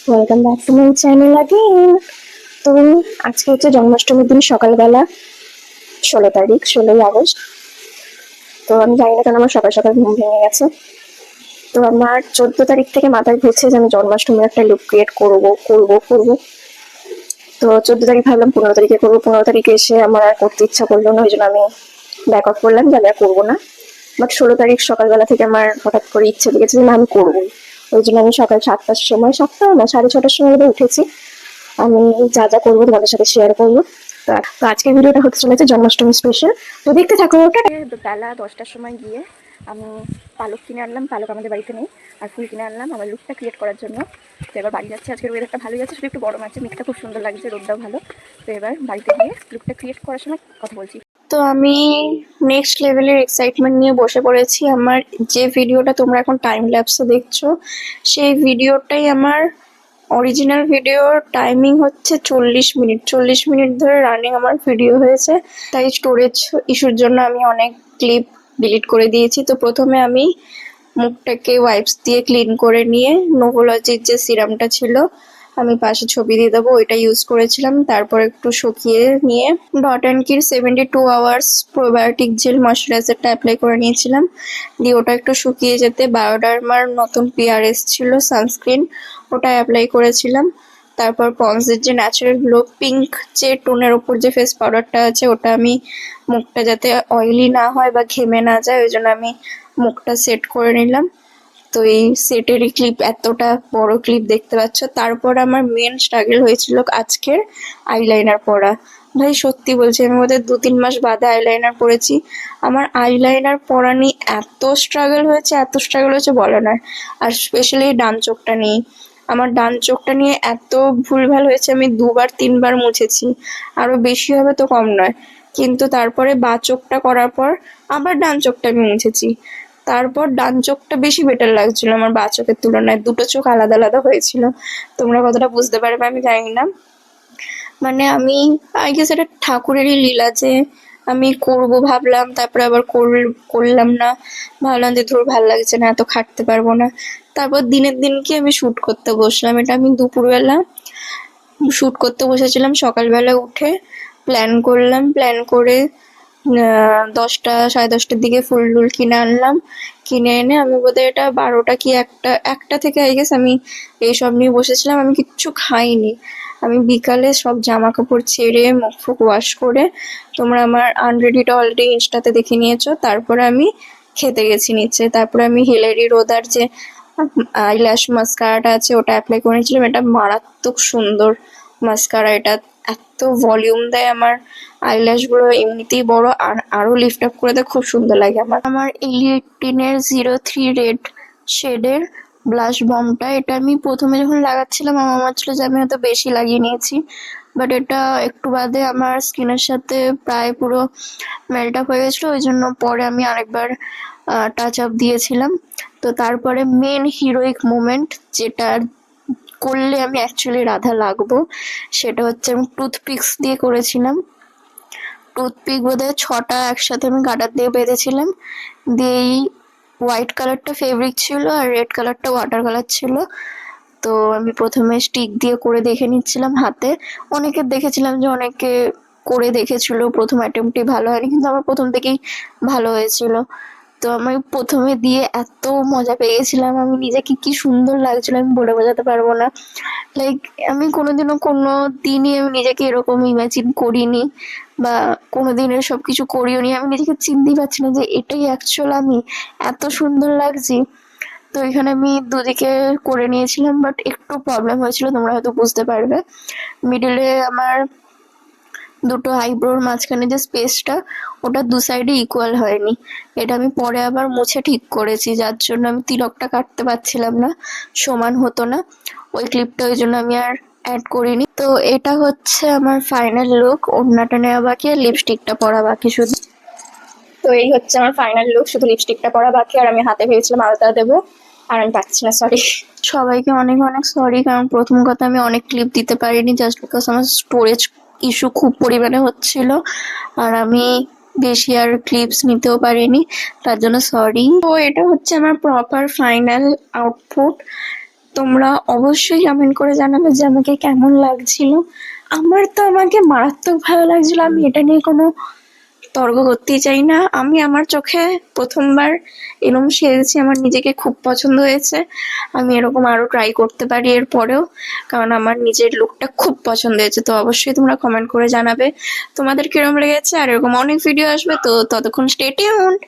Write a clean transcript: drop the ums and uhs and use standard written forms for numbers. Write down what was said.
Welcome back to my channel again. তো আজকে হচ্ছে জন্মাষ্টমীর দিন সকালবেলা, 16 তারিখ, 16ই আগস্ট। তো আমি জানি না কেন আমার সকাল সকাল ঘুম ভেঙে গেছে। তো আমার 14 তারিখ থেকে মাথায় ঘুরছে যে আমি জন্মাষ্টমীর একটা লুক ক্রিয়েট করবো। তো 14 তারিখ ভাবলাম 15 তারিখে করবো, 15 তারিখে এসে আমার আর করতে ইচ্ছা করলো না, ওই জন্য আমি ব্যাক অফ করলাম যে আমি আর করবো না। বাট 16 তারিখ সকালবেলা থেকে আমার হঠাৎ করে ইচ্ছে লেগেছে যে না আমি করবোই। ওই জন্য আমি সকাল 7টার সময়, 7টা না 6:30টার সময় উঠেছি। আমি যা যা করবো তোমাদের সাথে শেয়ার করবো। তো আজকের ভিডিওটা হতে চলেছে জন্মাষ্টমী স্পেশাল। তো দেখতে থাকো। ওটা বেলা 10টার সময় গিয়ে আমি পালক কিনে আনলাম। পালক আমাদের বাড়িতে নেই। আর ফুল কিনে আনলাম আমার লুকটা ক্রিয়েট করার জন্য। তো এবার বাড়ি যাচ্ছে। আজকের ওয়েদারটা ভালোই আছে, শুধু একটু গরম আছে, মেঘটা খুব সুন্দর লাগছে, রোদটাও ভালো। তো এবার বাড়িতে গিয়ে লুকটা ক্রিয়েট করার সময় কথা বলছি। তো আমি নেক্সট লেভেলের এক্সাইটমেন্ট নিয়ে বসে পড়েছি। আমার যে ভিডিওটা তোমরা এখন টাইম ল্যাপসে দেখছো, সেই ভিডিওটাই আমার অরিজিনাল ভিডিওর টাইমিং হচ্ছে 40 মিনিট। 40 মিনিট ধরে রানিং আমার ভিডিও হয়েছে। তাই স্টোরেজ ইস্যুর জন্য আমি অনেক ক্লিপ ডিলিট করে দিয়েছি। তো প্রথমে আমি মুখটাকে ওয়াইপস দিয়ে ক্লিন করে নিয়ে নোভোলজির যে সিরামটা ছিল, আমি পাশে ছবি দিয়ে দেবো, ওইটা ইউজ করেছিলাম। তারপর একটু শুকিয়ে নিয়ে ডট অ্যান্ড কির 72 আওয়ার্স প্রোবায়োটিক জেল ময়শ্চারাইজারটা অ্যাপ্লাই করে নিয়েছিলাম। দিয়ে ওটা একটু শুকিয়ে যেতে বায়োডার্মার নতুন পিআরএস ছিল সানস্ক্রিন, ওটা অ্যাপ্লাই করেছিলাম। তারপর পন্সের যে ন্যাচারাল গ্লো পিঙ্ক যে টোনের ওপর যে ফেস পাউডারটা আছে, ওটা আমি মুখটা যাতে অয়েলি না হয় বা ঘেমে না যায়, ওই জন্য আমি মুখটা সেট করে নিলাম। তো এই সেটেরই ক্লিপ, এতটা বড় ক্লিপ দেখতে পাচ্ছ। তারপর আমার মেন স্ট্রাগল হয়েছিল আজকের আইলাইনার পরা। ভাই সত্যি বলছি, আমি বোধহয় 2-3 মাস বাদে আইলাইনার পরেছি। আমার আইলাইনার পরা নিয়ে এত স্ট্রাগল হয়েছে বলে না। আর স্পেশালি ডান চোখটা নিয়ে, আমার ডান চোখটা নিয়ে এত ভুলভাল হয়েছে, আমি 2-3 বার মুছেছি, আরো বেশি হবে তো কম নয়। কিন্তু তারপরে বাঁ চোখটা করার পর আবার ডান চোখটা আমি মুছেছি। তারপর ডান চোখটা বেশি বেটার লাগছিল আমার বাঁ চোখের তুলনায়। দুটো চোখ আলাদা আলাদা হয়েছিল। তোমরা কতটা বুঝতে পারবে আমি জানি না। মানে আমি আই গেস এটা ঠাকুরেরই লীলা যে আমি করব ভাবলাম, তারপরে আবার করলাম না। ভাবলাম যে ধর ভালো লাগছে না, এত খাটতে পারবো না। তারপর দিনের দিন কি আমি শুট করতে বসলাম। এটা আমি দুপুরবেলা শুট করতে বসেছিলাম। সকালবেলা উঠে প্ল্যান করে 10টা 10:30টার দিকে ফুল টুল কিনে আনলাম। কিনে এনে আমি বোধহয় এটা 12টা কি একটা থেকে আই গেস আমি এইসব নিয়ে বসেছিলাম। আমি কিচ্ছু খাইনি। আমি বিকালে সব জামা কাপড় ছেড়ে মুখ ফুক ওয়াশ করে, তোমরা আমার আনরেডিটা অলরেডি ইনস্টাতে দেখে নিয়েছো, তারপরে আমি খেতে গেছি নিচে। তারপরে আমি হিলেরি রোদার যে আইল্যাশ মাস্কারাটা আছে ওটা অ্যাপ্লাই করেছিলাম। এটা মারাত্মক সুন্দর মাস্কারা। এটা এত ভলিউম দেয় আমার আইল্যাশ গুলো, এমনিতেই বড়, আর আরো লিফট আপ করে দেয়, খুব সুন্দর লাগে আমার এলিয়েটিনের 03 রেড শেডের ব্লাশ বমটা। এটা আমি প্রথমে যখন লাগাচ্ছিলাম আমার মনে হচ্ছিল যে আমি হয়তো বেশি লাগিয়ে নিয়েছি, বাট এটা একটু বাদে আমার স্কিনের সাথে প্রায় পুরো মেল্ট আপ হয়ে গেছিলো। ওই জন্য পরে আমি আরেকবার টাচ আপ দিয়েছিলাম। তো তারপরে মেন হিরোইক মোমেন্ট, যেটা করলে আমি অ্যাকচুয়ালি রাধা লাগবো, সেটা হচ্ছে আমি টুথপিক্স দিয়ে করেছিলাম। টুথপিক বোধহয় 6টা একসাথে আমি গার্ডার দিয়ে বেঁধেছিলাম। দিয়ে এই হোয়াইট কালারটা ফেব্রিক ছিল আর রেড কালারটা ওয়াটার কালার ছিল। তো আমি প্রথমে স্টিক দিয়ে করে দেখে নিচ্ছিলাম হাতে। অনেকে দেখেছিলাম যে অনেকে করে দেখেছিল, প্রথম অ্যাটেম্পটই ভালো হয়নি, কিন্তু আমার প্রথম থেকেই ভালো হয়েছিল। তো আমি প্রথমে দিয়ে এত মজা পেয়ে গেছিলাম, আমি নিজেকে কি সুন্দর লাগছিল আমি বলে বোঝাতে পারবো না। লাইক আমি কোনো দিনই আমি নিজেকে এরকম ইমাজিন করিনি, বা কোনোদিন এসব কিছু করিও নি। আমি নিজেকে চিনতেই পারছি না যে এটাই অ্যাকচুয়াল আমি, এত সুন্দর লাগছি। তো এখানে আমি দুদিকে করে নিয়েছিলাম, বাট একটু প্রবলেম হয়েছিল, তোমরা হয়তো বুঝতে পারবে। মিডলে আমার দুটো আইব্রোর মাঝখানে যে স্পেসটা, ওটা দু সাইডে ইকুয়াল হয়নি। এটা আমি পরে আবার মুছে ঠিক করেছি, যার জন্য আমি তিলকটা কাটতে পারছিলাম না, সমান হতো না ওই ক্লিপটা, ওই জন্য আমি আর অ্যাড করিনি। তো এটা হচ্ছে আমার ফাইনাল লুক। ওড়নাটা নেওয়া বাকি আর লিপস্টিকটা পরা বাকি শুধু। তো এই হচ্ছে আমার ফাইনাল লুক, শুধু লিপস্টিকটা পরা বাকি। আর আমি হাতে ভেবেছিলাম আলতা দেবো, আর আমি পাচ্ছি না, সরি। সবাইকে অনেক অনেক সরি, কারণ প্রথম কথা আমি অনেক ক্লিপ দিতে পারিনি, জাস্ট বিকজ আমার স্টোরেজ ইস্যু খুব পরিমাণে হচ্ছিল, আর আমি বেশি আর ক্লিপস নিতেও পারিনি, তার জন্য সরি। তো এটা হচ্ছে আমার প্রপার ফাইনাল আউটপুট। তোমরা অবশ্যই কমেন্ট করে জানাবে যে আমাকে কেমন লাগছিল। আমার তো আমাকে মারাত্মক ভালো লাগছিল, আমি এটা নিয়ে কোনো তর্ক করতেই চাই না। আমি আমার চোখে প্রথমবার এরকম সেজেছি, আমার নিজেকে খুব পছন্দ হয়েছে। আমি এরকম আরো ট্রাই করতে পারি এর পরেও, কারণ আমার নিজের লুকটা খুব পছন্দ হয়েছে। তো অবশ্যই তোমরা কমেন্ট করে জানাবে তোমাদের কিরকম লেগেছে, আর এরকম অনেক ভিডিও আসবে, তো ততক্ষণ স্টে টিউনড।